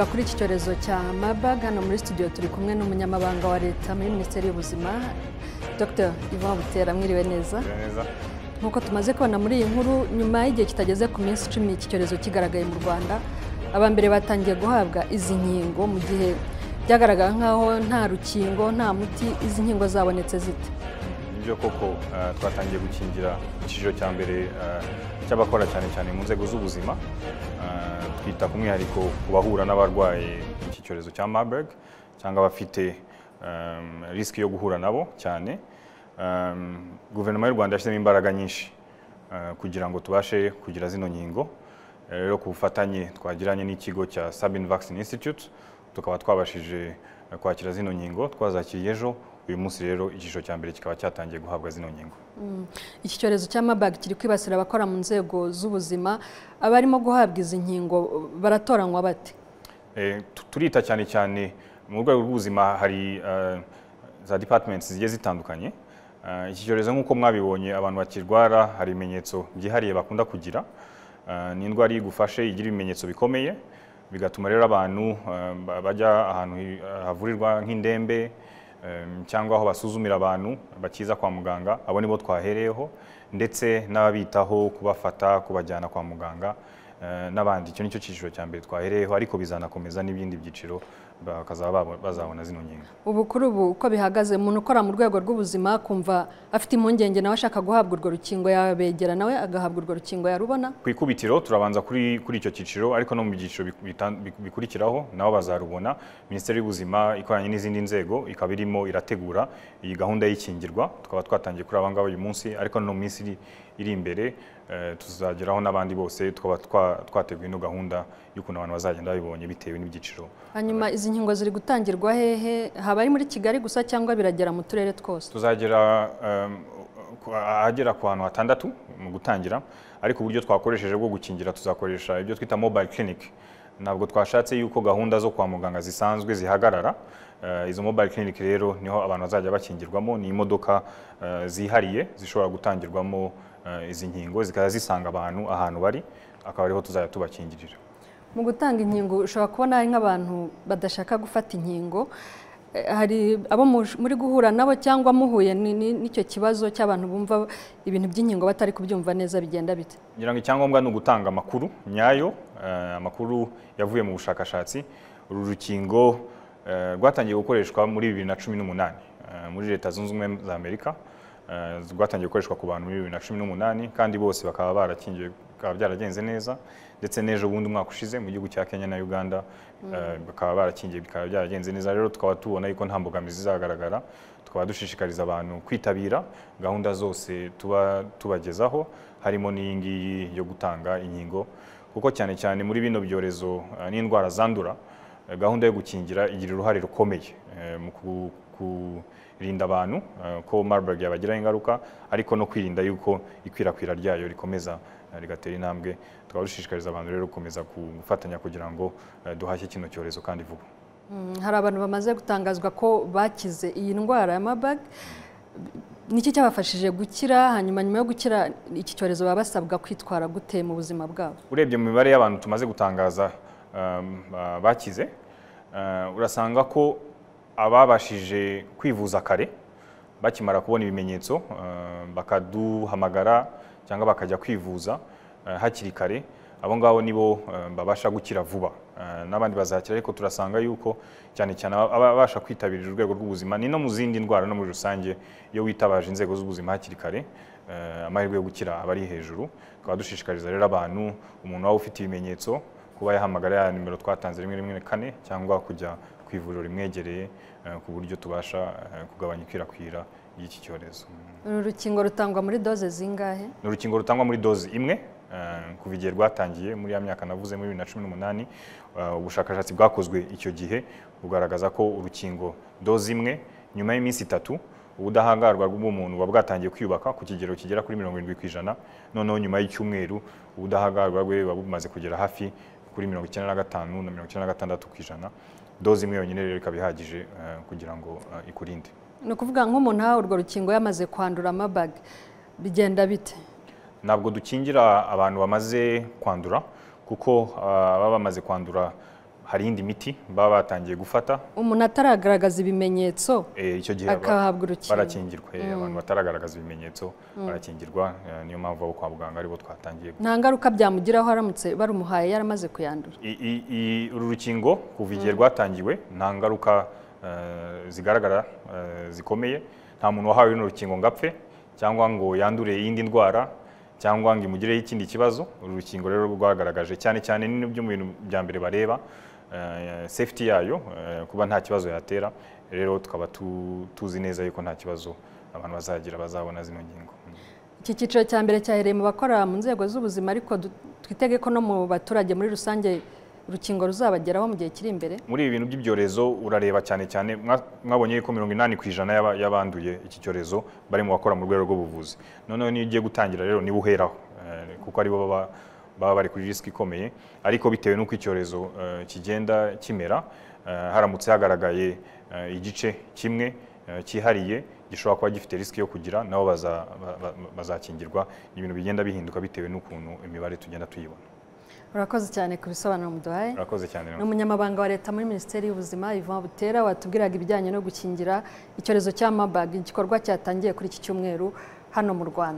tuvuga kuri iki cyorezo cya Marburg. Hano muri studio turi kumwe n'umunyamabanga wa leta muri Minisiteri y'Ubuzima Dr. Yvan Butera. Mwiriwe neza. Nkuko tumaze kubona muri iyi nkuru, nyuma y'igihe kitageze ku minsi 10 iki cyorezo kigaragaye mu Rwanda, abambere batangiye guhabwa izi nkingo mu gihe byagaragara nkaho nta rukingo nta muti. Izi nkingo zabonetse zite? Nibyo koko twatangiye gukingira icyiciro cya mbere cy'abakora cyane mu nzego z'ubuzima. Twita ku mwihariko ku bahura n'abarwaye iki cyorezo cya Marburg cyangwa abafite risk yo guhura nabo cyane. Guverinoma y'u Rwanda yashyizemo imbaraga nyinshi kugira ngo tubashe kugira zino nkingo. Rero ku bufatanye twagiranye n'ikigo cya Sabin Vaccine Institute tukaba twabashije kwakira zino nkingo. Twazakiriye ejo, uyu munsi rero icyiciro cya mbere kikaba cyatangiye guhabwa zino nkingo. Iki cyorezo cya Marburg kiri kwibasira abakora mu nzego z'ubuzima. Abarimo guhabwa izi nkingo baratoranywa bate? Turita cyane mu rwego rw'ubuzima hari za departments zigiye zitandukanye. Iki cyorezo nk'uko mwabibonye, abantu bakirwara hari ibimenyetso byihariye bakunda kugira. Ni indwara igufashe igira ibimenyetso bikomeye, bigatuma rero abantu bajya ahantu havurirwa nk'indembe cyangwa aho basuzumira abantu bakiza kwa muganga. Abo nibo twahereyeho, ndetse n'ababitaho kubafata kubajyana kwa muganga n'abandi. Icyo nicyo cyiciro cya mbere twahereyeho, ariko bizanakomeza n'ibindi byiciro bakazaba bazabona zino nkingo. Ubu kuri ubu uko bihagaze, umuntu ukora mu rwego rw'ubuzima kumva afite impungenge nawe ashaka guhabwa urwo rukingo, yabegera nawe agahabwa urwo rukingo yarubona? Ku ikubitiro turabanza kuri icyo cyiciro, ariko no mu byiciro bikurikiraho nabo bazarubona. Minisiteri y'Ubuzima ikoranye n'izindi nzego ikaba irimo irategura iyi gahunda y'ikingirwa. Tukaba twatangiye kuri abangaba uyu munsi, ariko no mu minsi iri imbere tuzageraho n'abandi bose. Tukaba twateguye ino gahunda y'ukuntu abantu bazagenda babibonye bitewe n'ibyiciro. Hanyuma izi nkingo ziri gutangirwa hehe? Haba ari muri Kigali gusa cyangwa biragera mu turere twose? Tuzagera ahagera ku hantu 6 mu gutangira, ariko uburyo twakoresheje bwo gukingira tuzakoresha ibyo twita mobile clinic. Ntabwo twashatse yuko gahunda zo kwa muganga zisanzwe zihagarara. Izo mobile clinic rero niho abantu bazajya bakingirwamo. Ni imodoka zihariye zishobora gutangirwamo izi nkingo, zikaza zisanga abantu ahantu bari, akaba ariho tuzajya tubakingirira. Mu gutanga inkingo ushobora kubona hari nk'abantu badashaka gufata inkingo. Hari abo muri guhura nabo cyangwa muhuye n'icyo kibazo cy'abantu bumva ibintu by'inkingo batari kubyumva neza, bigenda bite? Ngira ngo icyangombwa ni ugutanga amakuru nyayo, amakuru yavuye mu bushakashatsi. Uru rukingo rwatangiye gukoreshwa muri 2018 muri Leta Zunze Ubumwe za Amerika. Rwatangiye gukoreshwa ku bantu muri 2018, kandi bose bakaba barakingiwe, bakaba byaragenze neza. Ndetse n'ejo bundi umwaka ushize mu gihugu cya Kenya na Uganda bakaba barakingiye, bikaba byaragenze neza. Rero tukaba tubona yuko nta mbogamizi zizagaragara. Tukaba dushishikariza abantu kwitabira gahunda zose tubagezaho, harimo n'iyi ngiyi yo gutanga inkingo, kuko cyane muri bino byorezo n'indwara zandura, gahunda yo gukingira igira uruhare rukomeye mu kurinda abantu ko Marburg yabagiraho ingaruka, ariko no kwirinda yuko ikwirakwira ryayo rikomeza rigatera intambwe. Tukaba dushishikariza abantu rero gukomeza gufatanya kugira ngo duhashye kino cyorezo kandi vuba. Hari abantu bamaze gutangazwa ko bakize iyi ndwara ya Marburg. Niki cyabafashije gukira? Hanyuma nyuma yo gukira iki cyorezo baba basabwa kwitwara gute mu buzima bwabo? Urebye mu mibare y'abantu tumaze gutangaza bakize, urasanga ko ababashije kwivuza kare bakimara kubona ibimenyetso bakaduhamagara cyangwa bakajya kwivuza hakiri kare, abo ngabo nibo babasha gukira vuba. N'abandi bazakira, ariko turasanga yuko cyane ababasha kwitabirira urwego rw'ubuzima ni no mu zindi ndwara no muri rusange, iyo witabaje inzego z'ubuzima hakiri kare amahirwe yo gukira aba ari hejuru. Tukaba dushishikariza rero abantu, umuntu waba ufite ibimenyetso, kuba yahamagara ya nimero twatanze 114 cyangwa kujya ku ivuriro rimwegereye, ku buryo tubasha kugabanya ikwirakwira y'iki cyorezo. Uru rukingo rutangwa muri doze zingahe? Ni urukingo rutangwa muri doze imwe kuva igihe rwatangiye muri ya myaka navuze muri 2018. Ubushakashatsi bwakozwe icyo gihe bugaragaza ko urukingo doze imwe nyuma y'iminsi 3 ubudahangarwa bw'umuntu buba bwatangiye kwiyubaka ku kigero kigera kuri 70%. Noneho nyuma y'icyumweru ubudahangarwa bwe buba bumaze kugera hafi kuri 95 na 96%. Doze imwe yonyine rero ikaba ihagije kugira ngo ikurinde. Ni ukuvuga nk'umuntu ahawe urwo rukingo yamaze kwandura Marburg, bigenda bite? Ntabwo dukingira abantu bamaze kwandura, kuko baba bamaze kwandura hari indi miti baba batangiye gufata. Umuntu ataragaragaza ibimenyetso icyo gihe akahabwa urukingo barakingirwa. Abantu bataragaragaza ibimenyetso barakingirwa, niyo mpamvu abo kwa muganga aribo twatangiye. Nta ngaruka byamugiraho aramutse barumuhaye yaramaze kuyandura? Uru rukingo kuva igihe rwatangiwe nta ngaruka zigaragara zikomeye. Nta muntu wahawe runo rukingo ngo apfe cyangwa ngo yandure iyindi ndwara cyangwa ngo imugireho ikindi kibazo. Uru rukingo rero rwagaragaje cyane cyane n'ibyo mu bintu bya mbere bareba safety yayo, kuba nta kibazo yatera. Rero tukaba tuzi neza yuko nta kibazo abantu bazagira bazabona zino ngingo. Iki cyiciro cya mbere cyahereye mu bakora mu nzego z'ubuzima, ariko twitege ko no mu baturage muri rusange urukingo ruzabageraho mu gihe kiri imbere. Muri ibi bintu by'ibyorezo urareba cyane cyane mwabonye ko 80% y'abanduye iki cyorezo bari mu bakora mu rwego rw'ubuvuzi. Noneho niyo ugiye gutangira rero niba uheraho, kuko aribo baba bari kuri risk ikomeye. Ariko bitewe n'uko icyorezo kigenda kimera, haramutse hagaragaye igice kimwe cyihariye gishobora kuba gifite risk yo kugira, nabo bazakingirwa. Ibintu bigenda bihinduka bitewe n'ukuntu imibare tugenda tuyibona. Urakoze cyane ku bisobanuro muduhaye. Urakoze cyane. N'umunyamabanga wa leta muri Minisiteri y'Ubuzima Yvan Butera watubwiraga ibijyanye no gukingira icyorezo cya Marburg, igikorwa cyatangiye kuri iki cyumweru hano mu Rwanda.